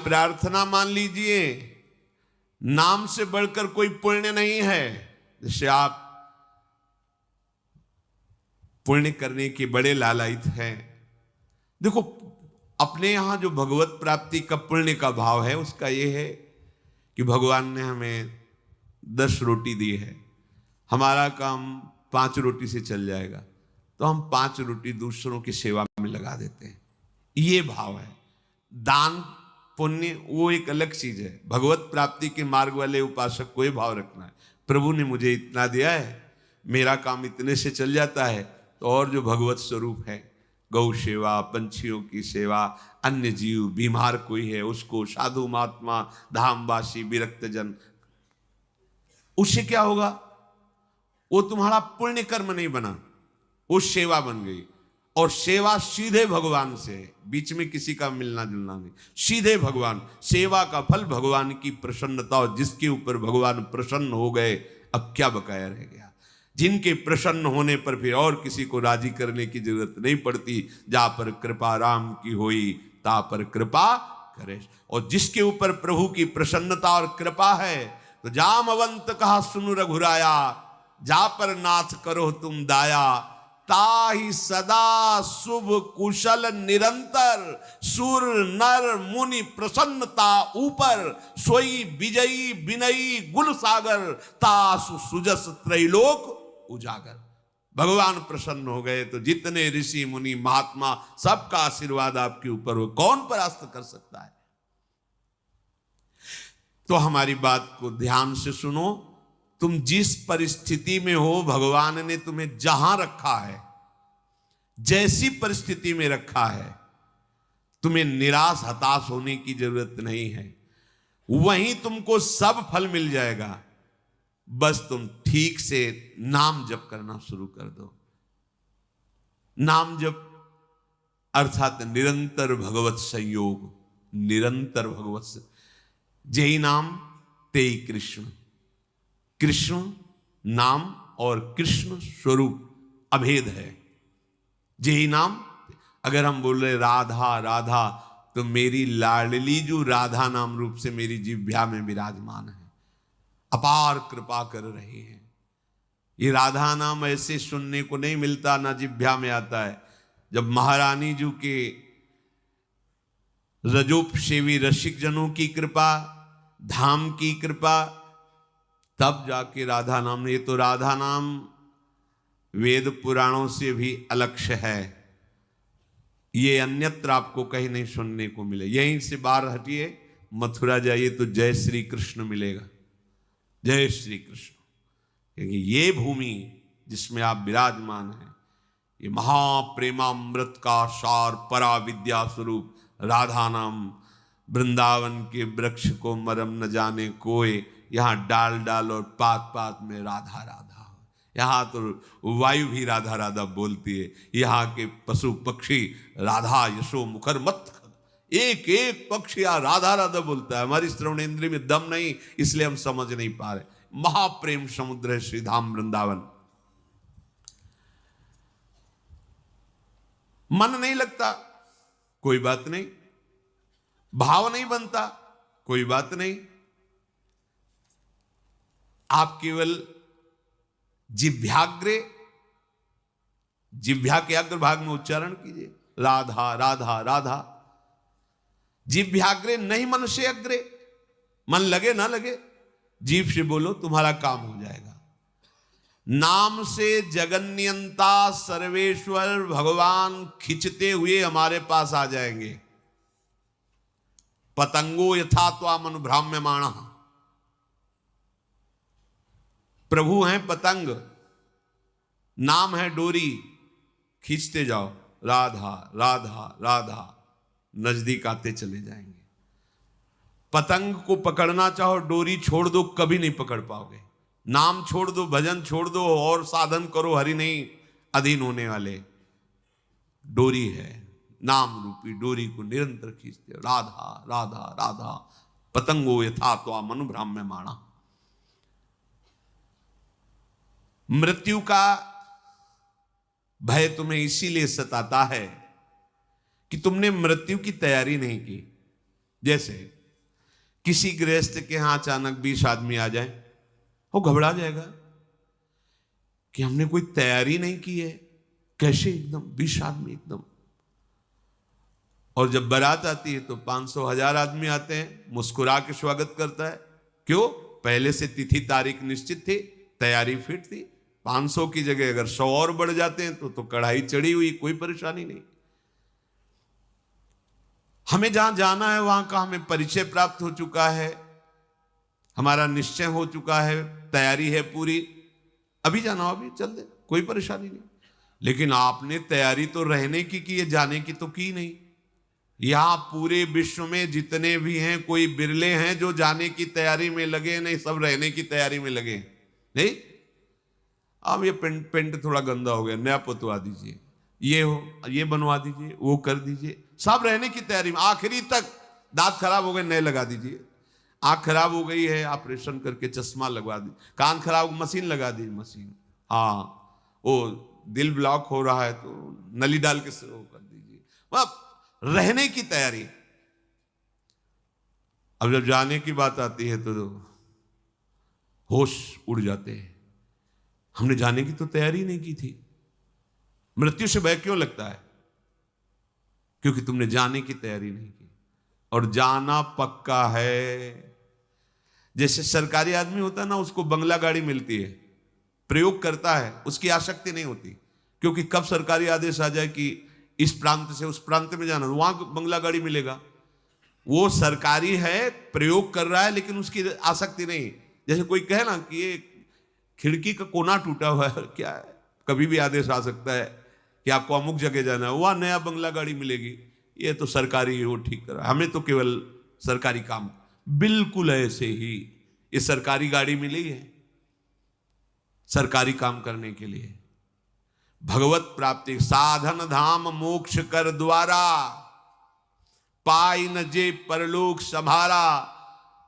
प्रार्थना मान लीजिए, नाम से बढ़कर कोई पुण्य नहीं है। जैसे आप पुण्य करने के बड़े लालायित हैं। देखो, अपने यहां जो भगवत प्राप्ति का पुण्य का भाव है, उसका यह है कि भगवान ने हमें 10 रोटी दी है, हमारा काम 5 रोटी से चल जाएगा, तो हम 5 रोटी दूसरों की सेवा में लगा देते हैं। ये भाव है। दान पुण्य वो एक अलग चीज है। भगवत प्राप्ति के मार्ग वाले उपासक को ये भाव रखना है, प्रभु ने मुझे इतना दिया है, मेरा काम इतने से चल जाता है, तो और जो भगवत स्वरूप है, गौ सेवा, पंछियों की सेवा, अन्य जीव, बीमार कोई है उसको, साधु महात्मा, धामवासी, विरक्त जन, उससे क्या होगा? वो तुम्हारा पुण्य कर्म नहीं बना, वो सेवा बन गई। और सेवा सीधे भगवान से है, बीच में किसी का मिलना जुलना नहीं, सीधे भगवान। सेवा का फल भगवान की प्रसन्नता, और जिसके ऊपर भगवान प्रसन्न हो गए, अब क्या बकाया रह गया? जिनके प्रसन्न होने पर फिर और किसी को राजी करने की जरूरत नहीं पड़ती। जा पर कृपा राम की होई, ता पर कृपा करे। और जिसके ऊपर प्रभु की प्रसन्नता और कृपा है, तो जामवंत कहा सुनु रघुराया, जा पर नाथ करो तुम दाया, ताहि सदा शुभ कुशल निरंतर, सुर नर मुनि प्रसन्नता ऊपर, सोई विजयी विनयी गुल सागर, तासु सुजस त्रैलोक उजागर। भगवान प्रसन्न हो गए तो जितने ऋषि मुनि महात्मा, सबका आशीर्वाद आपके ऊपर हो, कौन परास्त कर सकता है? तो हमारी बात को ध्यान से सुनो। तुम जिस परिस्थिति में हो, भगवान ने तुम्हें जहां रखा है, जैसी परिस्थिति में रखा है, तुम्हें निराश हताश होने की जरूरत नहीं है। वहीं तुमको सब फल मिल जाएगा। बस तुम ठीक से नाम जप करना शुरू कर दो। नाम जप अर्थात निरंतर भगवत संयोग, निरंतर भगवत, जय नाम तेई कृष्ण। कृष्ण नाम और कृष्ण स्वरूप अभेद है। जय नाम, अगर हम बोल रहे राधा राधा, तो मेरी लाडली जो राधा नाम रूप से मेरी जिह्वा में विराजमान है, अपार कृपा कर रही है। ये राधा नाम ऐसे सुनने को नहीं मिलता, ना जिह्वा में आता है। जब महारानी जी के रजोपसेवी रसिक जनों की कृपा, धाम की कृपा, तब जाके राधा नाम ने। ये तो राधा नाम वेद पुराणों से भी अलक्ष्य है, ये अन्यत्र आपको कहीं नहीं सुनने को मिले। यहीं से बाहर हटिए, मथुरा जाइए तो जय श्री कृष्ण मिलेगा, जय श्री कृष्ण। क्योंकि ये भूमि जिसमें आप विराजमान हैं, ये महाप्रेमामृत का सार, परा विद्या स्वरूप राधा नाम। वृंदावन के वृक्ष को मरम न जाने कोई, यहाँ डाल डाल और पात पात में राधा राधा। यहाँ तो वायु भी राधा राधा बोलती है, यहाँ के पशु पक्षी राधा यशो मुखर मत, एक एक पक्षी यहाँ राधा राधा बोलता है। हमारी श्रवण इंद्रिय में दम नहीं, इसलिए हम समझ नहीं पा रहे। महाप्रेम समुद्र है श्री धाम वृंदावन। मन नहीं लगता, कोई बात नहीं। भाव नहीं बनता, कोई बात नहीं। आप केवल जिह्वाग्रे, जिह्वा के अग्र भाग में उच्चारण कीजिए, राधा राधा राधा। जिह्वाग्रे नहीं, मन से अग्रे। मन लगे ना लगे, जीभ से बोलो, तुम्हारा काम हो जाएगा। नाम से जगन्यंता सर्वेश्वर भगवान खिंचते हुए हमारे पास आ जाएंगे। पतंगो यथा त्वाम अनुभ्राम्यमाणः, प्रभु हैं पतंग, नाम है डोरी, खींचते जाओ, राधा राधा राधा, नजदीक आते चले जाएंगे। पतंग को पकड़ना चाहो, डोरी छोड़ दो, कभी नहीं पकड़ पाओगे। नाम छोड़ दो, भजन छोड़ दो, और साधन करो, हरि नहीं अधीन होने वाले। डोरी है, नाम रूपी डोरी को निरंतर खींचते हो, राधा राधा राधा। पतंगो यथा त्वाम अनुभ्राम्यमाणः। मृत्यु का भय तुम्हें इसीलिए सताता है कि तुमने मृत्यु की तैयारी नहीं की। जैसे किसी गृहस्थ के यहां अचानक 20 आदमी आ जाए, वो घबरा जाएगा कि हमने कोई तैयारी नहीं की है, कैसे एकदम 20 आदमी एकदम। और जब बारात आती है तो 500 1000 आदमी आते हैं, मुस्कुरा के स्वागत करता है। क्यों? पहले से तिथि तारीख निश्चित थी, तैयारी फिट थी। 500 की जगह अगर 100 और बढ़ जाते हैं तो कढ़ाई चढ़ी हुई, कोई परेशानी नहीं। हमें जहां जाना है वहां का हमें परिचय प्राप्त हो चुका है, हमारा निश्चय हो चुका है, तैयारी है पूरी, अभी जाना हो अभी चल दे, कोई परेशानी नहीं। लेकिन आपने तैयारी तो रहने की है, जाने की तो की नहीं। यहां पूरे विश्व में जितने भी हैं, कोई बिरले हैं जो जाने की तैयारी में लगे, नहीं सब रहने की तैयारी में लगे। नहीं, अब ये पेंट थोड़ा गंदा हो गया, नया पुतवा दीजिए, ये बनवा दीजिए, वो कर दीजिए, सब रहने की तैयारी में। आखिरी तक दांत खराब हो गए, नए लगा दीजिए, आंख खराब हो गई है, ऑपरेशन करके चश्मा लगवा दी, कान खराब मशीन लगा दी, मशीन, हाँ वो दिल ब्लॉक हो रहा है तो नली डाल के वो कर दीजिए। अब रहने की तैयारी। अब जब जाने की बात आती है तो होश उड़ जाते हैं। हमने जाने की तो तैयारी नहीं की थी। मृत्यु से भय क्यों लगता है? क्योंकि तुमने जाने की तैयारी नहीं की। और जाना पक्का है। जैसे सरकारी आदमी होता है ना, उसको बंगला गाड़ी मिलती है, प्रयोग करता है, उसकी आसक्ति नहीं होती, क्योंकि कब सरकारी आदेश आ जाए कि इस प्रांत से उस प्रांत में जाना, वहां बंगला गाड़ी मिलेगा। वो सरकारी है, प्रयोग कर रहा है, लेकिन उसकी आसक्ति नहीं। जैसे कोई कहे ना कि ये खिड़की का कोना टूटा हुआ है, क्या है, कभी भी आदेश आ सकता है कि आपको अमुक जगह जाना है, वहां नया बंगला गाड़ी मिलेगी, ये तो सरकारी वो ठीक कर रहा है, हमें तो केवल सरकारी काम। बिल्कुल ऐसे ही ये सरकारी गाड़ी मिली है सरकारी काम करने के लिए। भगवत प्राप्ति साधन धाम मोक्ष कर द्वारा, पाई न जे परलोक संभारा,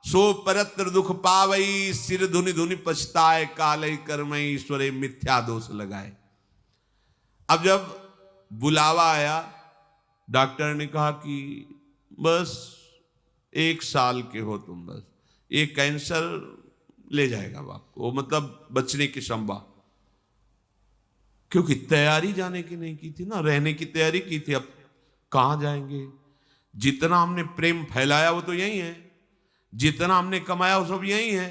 सो परत्र दुख पावई, सिर धुनि धुनि पछताए, कालय कर्मई ईश्वरे मिथ्या दोष लगाए। अब जब बुलावा आया, डॉक्टर ने कहा कि बस 1 साल के हो तुम, बस ये कैंसर ले जाएगा आपको, मतलब बचने की संभावना। क्योंकि तैयारी जाने की नहीं की थी ना, रहने की तैयारी की थी। अब कहां जाएंगे? जितना हमने प्रेम फैलाया वो तो यही है, जितना हमने कमाया वो सब यही है,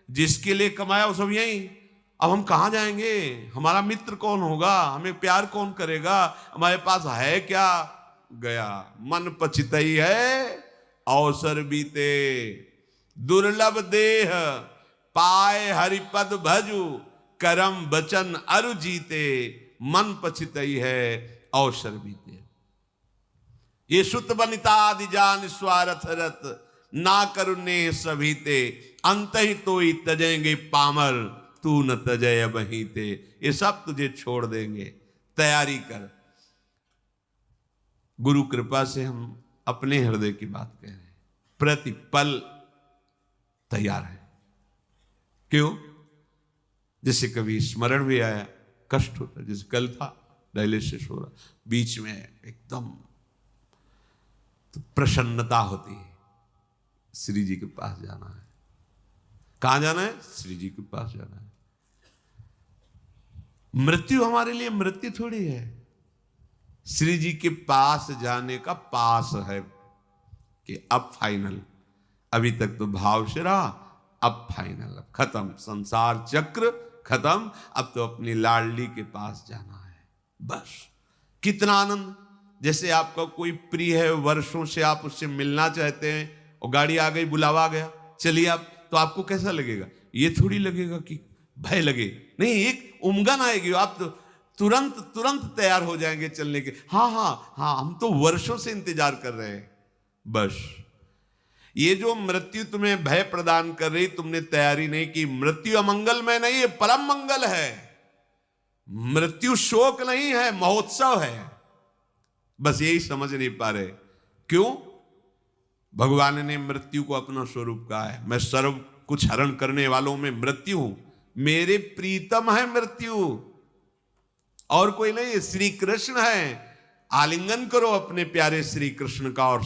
जिसके लिए कमाया वो सब यही। अब हम कहां जाएंगे? हमारा मित्र कौन होगा? हमें प्यार कौन करेगा? हमारे पास है क्या? गया मन पछितई है अवसर बीते, दुर्लभ देह पाए हरिपद भजु, करम बचन अरु जीते, मन पछितई है अवसर बीते। ये सुत बनिता आदि जान स्वार्थ रत, ना करुणे सभीते, अंत ही तो ही तजेंगे पामर, तू न तजय बहीते। ये सब तुझे छोड़ देंगे, तैयारी कर। गुरु कृपा से हम अपने हृदय की बात कह रहे हैं, प्रतिपल तैयार है। क्यों? जैसे कभी स्मरण भी आया, कष्ट होता, जैसे कल था डायलिसिस हो रहा, बीच में एकदम तो प्रसन्नता होती है, श्री जी के पास जाना है। कहां जाना है? श्री जी के पास जाना है। मृत्यु हमारे लिए मृत्यु थोड़ी है, श्री जी के पास जाने का पास है कि अब फाइनल। अभी तक तो भाव से रहा, अब फाइनल, अब खत्म, संसार चक्र खत्म, अब तो अपनी लाडली के पास जाना है, बस। कितना आनंद! जैसे आपका कोई प्रिय है, वर्षों से आप उससे मिलना चाहते हैं, और गाड़ी आ गई, बुलावा आ गया, चलिए आप, तो आपको कैसा लगेगा? ये थोड़ी लगेगा कि भय लगे, नहीं, एक उमंग आएगी, आप तो तुरंत तैयार हो जाएंगे चलने के। हाँ हाँ हाँ, हम तो वर्षों से इंतजार कर रहे हैं, बस। ये जो मृत्यु तुम्हें भय प्रदान कर रही, तुमने तैयारी नहीं की। मृत्यु अमंगल में नहीं है, परम मंगल है। मृत्यु शोक नहीं है, महोत्सव है। बस यही समझ नहीं पा रहे। क्यों? भगवान ने मृत्यु को अपना स्वरूप कहा है, मैं सर्व कुछ हरण करने वालों में मृत्यु हूं, मेरे प्रीतम है मृत्यु, और कोई नहीं, श्री कृष्ण है। आलिंगन करो अपने प्यारे श्री कृष्ण का और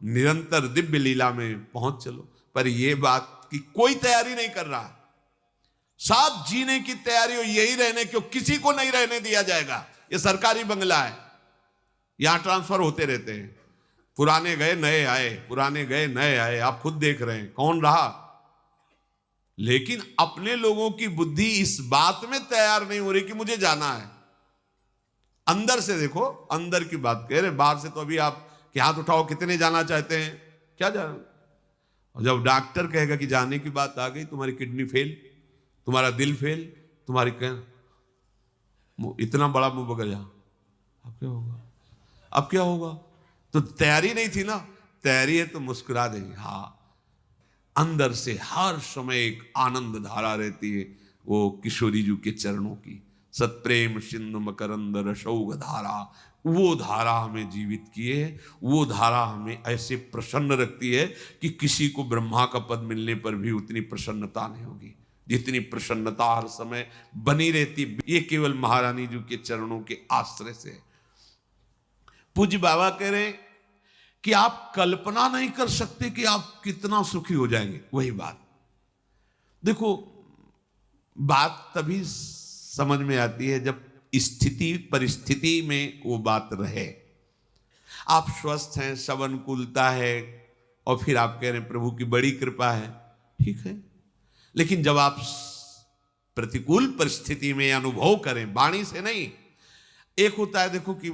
निरंतर दिव्य लीला में पहुंच चलो। पर यह बात की कोई तैयारी नहीं कर रहा। साथ जीने की तैयारी हो, यही रहने क्यों, किसी को नहीं रहने दिया जाएगा। ये सरकारी बंगला है, यहां ट्रांसफर होते रहते हैं, पुराने गए नए आए, पुराने गए नए आए, आप खुद देख रहे हैं कौन रहा। लेकिन अपने लोगों की बुद्धि इस बात में तैयार नहीं हो रही कि मुझे जाना है। अंदर से देखो, अंदर की बात कह रहे, बाहर से तो अभी आप कि हाथ उठाओ कितने जाना चाहते हैं, क्या जाना। और जब डॉक्टर कहेगा कि जाने की बात आ गई, तुम्हारी किडनी फेल, तुम्हारा दिल फेल, तुम्हारी इतना बड़ा मुंह बगल जा, अब क्या होगा, अब क्या होगा। तो तैयारी नहीं थी ना, तैयारी है तो मुस्कुरा देंगे। हाँ, अंदर से हर समय एक आनंद धारा रहती है, वो किशोरी जी के चरणों की। सत्प्रेम सिंधु मकरंद रसौघ धारा, वो धारा हमें जीवित किए, वो धारा हमें ऐसे प्रसन्न रखती है कि किसी को ब्रह्मा का पद मिलने पर भी उतनी प्रसन्नता नहीं होगी जितनी प्रसन्नता हर समय बनी रहती। ये केवल महारानी जी के चरणों के आश्रय से। पूज्य बाबा कह रहे हैं कि आप कल्पना नहीं कर सकते कि आप कितना सुखी हो जाएंगे। वही बात देखो, बात तभी समझ में आती है जब स्थिति परिस्थिति में वो बात रहे। आप स्वस्थ हैं, सब अनुकूलता है, और फिर आप कह रहे हैं प्रभु की बड़ी कृपा है, ठीक है। लेकिन जब आप प्रतिकूल परिस्थिति में अनुभव करें, वाणी से नहीं। एक होता है देखो कि